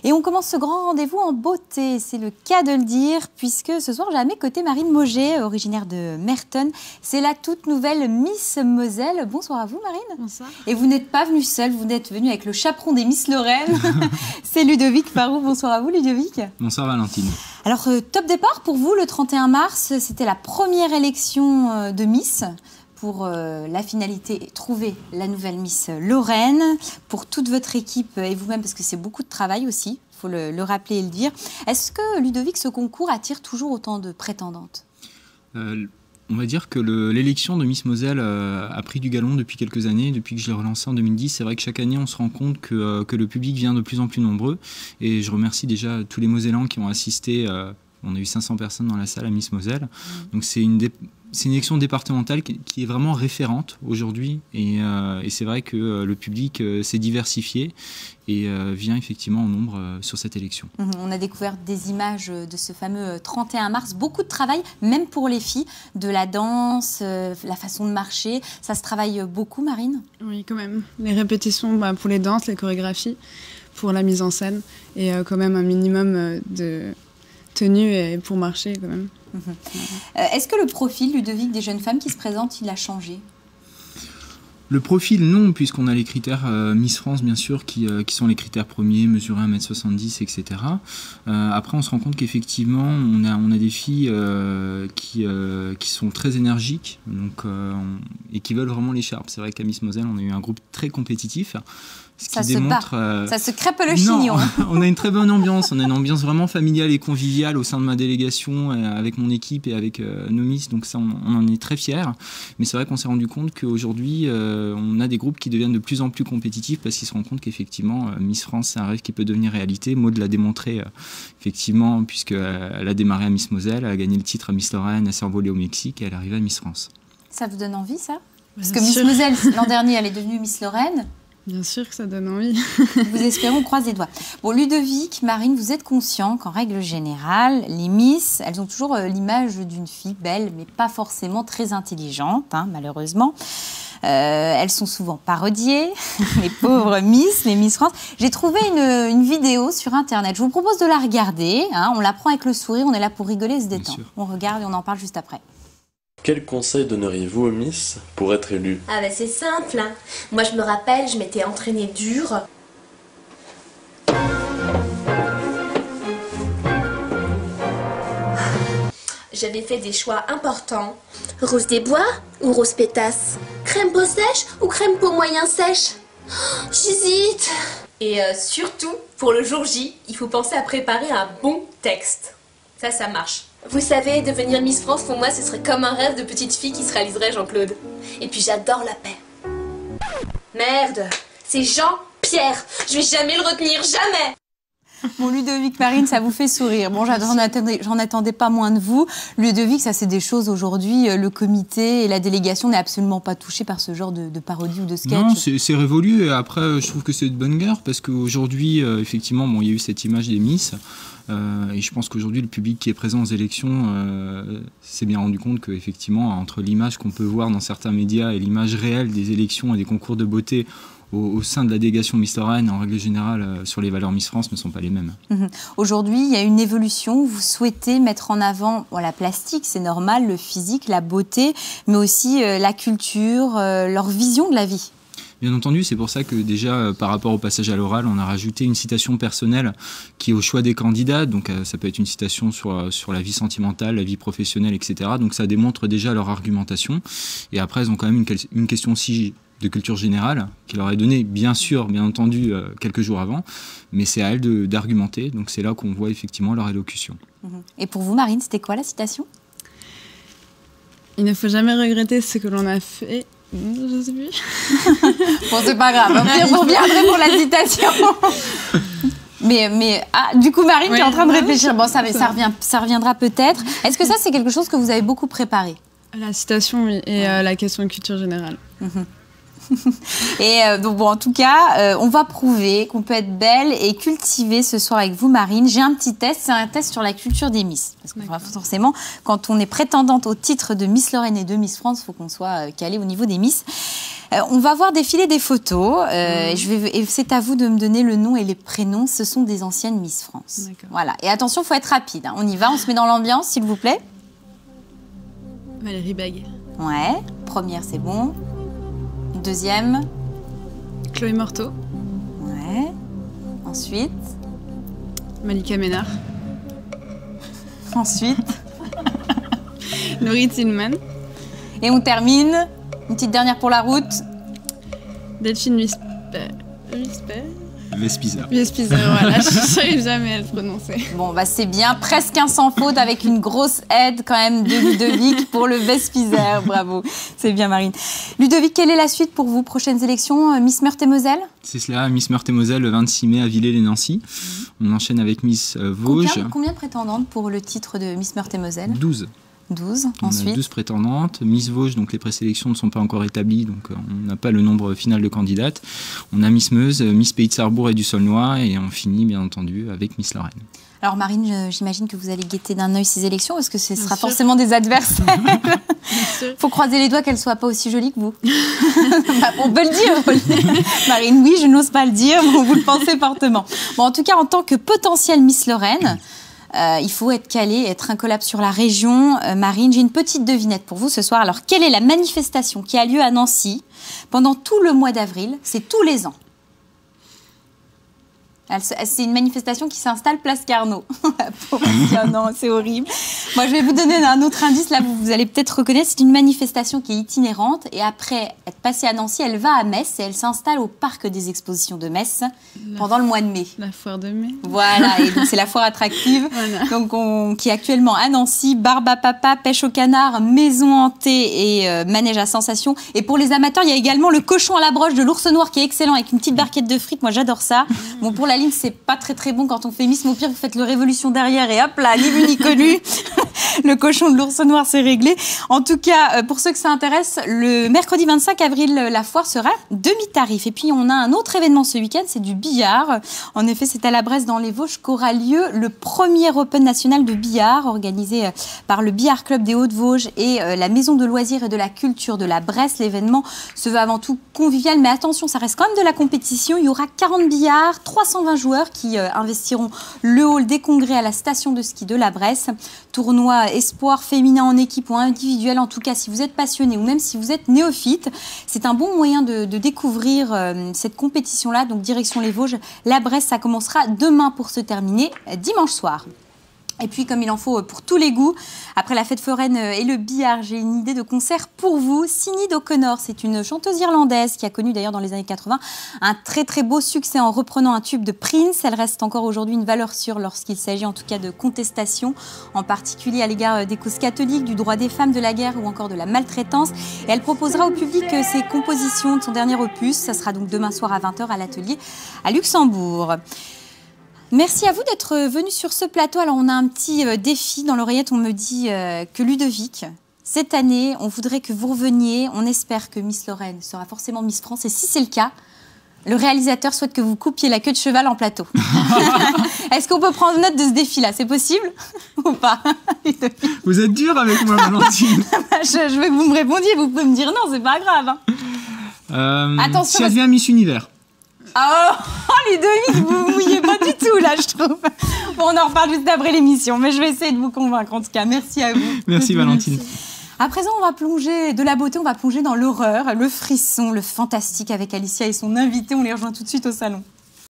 Et on commence ce grand rendez-vous en beauté, c'est le cas de le dire, puisque ce soir j'ai à mes côtés Marine Mauger, originaire de Merton. C'est la toute nouvelle Miss Moselle. Bonsoir à vous Marine. Bonsoir. Et vous n'êtes pas venue seule, vous êtes venue avec le chaperon des Miss Lorraine. C'est Ludovic Farou. Bonsoir à vous Ludovic. Bonsoir Valentine. Alors top départ pour vous le 31 mars, c'était la première élection de Miss. Pour la finalité, trouver la nouvelle Miss Lorraine, pour toute votre équipe et vous-même, parce que c'est beaucoup de travail aussi, il faut le rappeler et le dire. Est-ce que, Ludovic, ce concours attire toujours autant de prétendantes ? On va dire que l'élection de Miss Moselle a pris du galon depuis quelques années, depuis que je l'ai relancée en 2010. C'est vrai que chaque année, on se rend compte que le public vient de plus en plus nombreux. Et je remercie déjà tous les Mosellans qui ont assisté. On a eu 500 personnes dans la salle à Miss Moselle. Donc c'est une élection départementale qui est vraiment référente aujourd'hui. Et c'est vrai que le public s'est diversifié et vient effectivement en nombre sur cette élection. On a découvert des images de ce fameux 31 mars. Beaucoup de travail, même pour les filles, de la danse, la façon de marcher. Ça se travaille beaucoup, Marine ? Oui, quand même. Les répétitions pour les danses, les chorégraphies, pour la mise en scène. Et quand même un minimum de tenue pour marcher quand même. Est-ce que le profil, Ludovic, des jeunes femmes qui se présentent, il a changé ? Le profil, non, puisqu'on a les critères Miss France, bien sûr, qui sont les critères premiers, mesurer 1m70, etc. Après, on se rend compte qu'effectivement, on a des filles qui sont très énergiques donc, et qui veulent vraiment l'écharpe. C'est vrai qu'à Miss Moselle, on a eu un groupe très compétitif. Ça se bat, ça se crêpe le chignon. On a une très bonne ambiance, on a une ambiance vraiment familiale et conviviale au sein de ma délégation, avec mon équipe et avec nos Miss, donc ça on en est très fiers. Mais c'est vrai qu'on s'est rendu compte qu'aujourd'hui on a des groupes qui deviennent de plus en plus compétitifs parce qu'ils se rendent compte qu'effectivement Miss France c'est un rêve qui peut devenir réalité. Maud l'a démontré effectivement puisqu'elle a démarré à Miss Moselle, elle a gagné le titre à Miss Lorraine, elle s'est envolée au Mexique et elle est arrivée à Miss France. Ça vous donne envie ça ? Parce que Miss Moselle l'an dernier elle est devenue Miss Lorraine. Bien sûr que ça donne envie. Vous espérons, on croise les doigts. Bon, Ludovic, Marine, vous êtes conscient qu'en règle générale, les Miss, elles ont toujours l'image d'une fille belle, mais pas forcément très intelligente, malheureusement. Elles sont souvent parodiées, les pauvres Miss, les Miss France. J'ai trouvé une vidéo sur Internet. Je vous propose de la regarder. On la prend avec le sourire, on est là pour rigoler et se détendre. On regarde et on en parle juste après. Quel conseil donneriez-vous aux Miss pour être élue? Ah bah c'est simple, hein. Moi je me rappelle, je m'étais entraînée dur. J'avais fait des choix importants. Rose des bois ou rose pétasse? Crème peau sèche ou crème peau moyen sèche? J'hésite. Et surtout, pour le jour J, il faut penser à préparer un bon texte. Ça marche. Vous savez, devenir Miss France, pour moi, ce serait comme un rêve de petite fille qui se réaliserait, Jean-Claude. Et puis j'adore la paix. Merde, c'est Jean-Pierre. Je vais jamais le retenir, jamais. Bon, Ludovic, Marine, ça vous fait sourire. Bon, j'en attendais pas moins de vous. Ludovic, ça c'est des choses aujourd'hui, le comité et la délégation n'est absolument pas touchés par ce genre de parodie ou de sketch. Non, c'est révolu. Et après, je trouve que c'est de bonne guerre parce qu'aujourd'hui, effectivement, il y a eu cette image des Miss. Et je pense qu'aujourd'hui, le public qui est présent aux élections s'est bien rendu compte qu'effectivement, entre l'image qu'on peut voir dans certains médias et l'image réelle des élections et des concours de beauté au sein de la délégation Miss Lorraine, en règle générale, sur les valeurs Miss France ne sont pas les mêmes. Aujourd'hui, il y a une évolution. Vous souhaitez mettre en avant la plastique, c'est normal, le physique, la beauté, mais aussi la culture, leur vision de la vie. Bien entendu, c'est pour ça que déjà, par rapport au passage à l'oral, on a rajouté une citation personnelle qui est au choix des candidats. Donc ça peut être une citation sur la vie sentimentale, la vie professionnelle, etc. Donc ça démontre déjà leur argumentation. Et après, elles ont quand même une question aussi de culture générale qui leur est donnée, bien sûr, bien entendu, quelques jours avant. Mais c'est à elles d'argumenter. Donc c'est là qu'on voit effectivement leur élocution. Et pour vous, Marine, c'était quoi la citation ? Il ne faut jamais regretter ce que l'on a fait. Je sais plus. Bon, c'est pas grave. Vous reviendrez pour la citation. Mais du coup, Marine, qui est en train de réfléchir. Bon, ça reviendra peut-être. Est-ce que ça, c'est quelque chose que vous avez beaucoup préparé ? La citation, oui, et la question de culture générale. Et donc bon, en tout cas, on va prouver qu'on peut être belle et cultivée ce soir avec vous, Marine. J'ai un petit test, c'est un test sur la culture des Miss. Parce que forcément, quand on est prétendante au titre de Miss Lorraine et de Miss France, il faut qu'on soit calé au niveau des Miss. On va voir défiler des photos. Et c'est à vous de me donner le nom et les prénoms. Ce sont des anciennes Miss France. Voilà. Et attention, il faut être rapide. Hein. On y va, on se met dans l'ambiance, s'il vous plaît. Valérie Bag. Ouais. Première, c'est bon. Deuxième. Chloé Morteau. Ouais. Ensuite. Malika Ménard. Ensuite. Laurie Tillman. Et on termine. Une petite dernière pour la route. Delphine Vespizer. Voilà, je n'arrive jamais à le prononcer. Bon, bah c'est bien, presque un sans faute avec une grosse aide quand même de Ludovic pour le Vespizer. Bravo, c'est bien Marine. Ludovic, quelle est la suite pour vous? Prochaines élections, Miss Meurthe-et-Moselle? C'est cela, Miss Meurthe-et-Moselle le 26 mai à Villers-les-Nancy. On enchaîne avec Miss Vosges. Combien prétendantes pour le titre de Miss Meurthe-et-Moselle? 12. 12, on ensuite. a 12 prétendantes. Miss Vosges, donc les présélections ne sont pas encore établies, donc on n'a pas le nombre final de candidates. On a Miss Meuse, Miss Pays de Sarrebourg et du Saulnois, et on finit bien entendu avec Miss Lorraine. Alors Marine, j'imagine que vous allez guetter d'un œil ces élections, parce que ce sera forcément des adversaires. Il faut croiser les doigts qu'elles ne soient pas aussi jolies que vous. On peut le dire. Marine, oui, je n'ose pas le dire, mais vous le pensez fortement. Bon, en tout cas, en tant que potentielle Miss Lorraine, il faut être calé, être incollable sur la région. Marine, j'ai une petite devinette pour vous ce soir. Alors, quelle est la manifestation qui a lieu à Nancy pendant tout le mois d'avril? C'est tous les ans. C'est une manifestation qui s'installe place Carnot. Non, c'est horrible. Moi, je vais vous donner un autre indice. Là, vous allez peut-être reconnaître. C'est une manifestation qui est itinérante. Et après être passée à Nancy, elle va à Metz et elle s'installe au parc des expositions de Metz pendant le mois de mai. La foire de mai. Voilà. Et donc, c'est la foire attractive. Voilà. Donc, qui est actuellement à Nancy. Barbe à papa, pêche au canard, maison hantée et manège à sensation. Et pour les amateurs, il y a également le cochon à la broche de l'ours noir qui est excellent avec une petite barquette de frites. Moi, j'adore ça. Bon, pour la c'est pas très bon quand on fait Miss, mais au pire vous faites le révolution derrière et hop là, ni vu ni connu. Le cochon de l'ours noir, c'est réglé. En tout cas, pour ceux que ça intéresse, le mercredi 25 avril, la foire sera demi-tarif. Et puis on a un autre événement ce week-end, c'est du billard. En effet, c'est à la Bresse dans les Vosges qu'aura lieu le premier Open national de billard organisé par le Billard Club des Hauts-de-Vosges et la Maison de loisirs et de la culture de la Bresse. L'événement se veut avant tout convivial, mais attention, ça reste quand même de la compétition. Il y aura 40 billards, 320 joueurs qui investiront le hall des congrès à la station de ski de la Bresse. Tournoi espoir féminin en équipe ou individuel. En tout cas, si vous êtes passionné ou même si vous êtes néophyte, c'est un bon moyen de découvrir cette compétition-là. Donc, direction les Vosges, la Bresse, ça commencera demain pour se terminer dimanche soir. Et puis, comme il en faut pour tous les goûts, après la fête foraine et le billard, j'ai une idée de concert pour vous. Sinéad O'Connor, c'est une chanteuse irlandaise qui a connu d'ailleurs dans les années 80 un très beau succès en reprenant un tube de Prince. Elle reste encore aujourd'hui une valeur sûre lorsqu'il s'agit en tout cas de contestation, en particulier à l'égard des causes catholiques, du droit des femmes, de la guerre ou encore de la maltraitance. Et elle proposera au public ses compositions de son dernier opus. Ça sera donc demain soir à 20h à l'atelier à Luxembourg. Merci à vous d'être venus sur ce plateau. Alors, on a un petit défi dans l'oreillette. On me dit que Ludovic, cette année, on voudrait que vous reveniez. On espère que Miss Lorraine sera forcément Miss France. Et si c'est le cas, le réalisateur souhaite que vous coupiez la queue de cheval en plateau. Est-ce qu'on peut prendre note de ce défi-là? C'est possible ou pas? Vous êtes dur avec moi, Valentine. Je veux que vous me répondiez. Vous pouvez me dire non, c'est pas grave. Hein. Attention. Si elle devient Miss Univers. Oh, Ludovic, vous vous mouillez pas du tout là, je trouve. Bon, on en reparle juste après l'émission, mais je vais essayer de vous convaincre en tout cas. Merci à vous. Merci Valentine. Merci. À présent, on va plonger de la beauté, on va plonger dans l'horreur, le frisson, le fantastique avec Alicia et son invité. On les rejoint tout de suite au salon.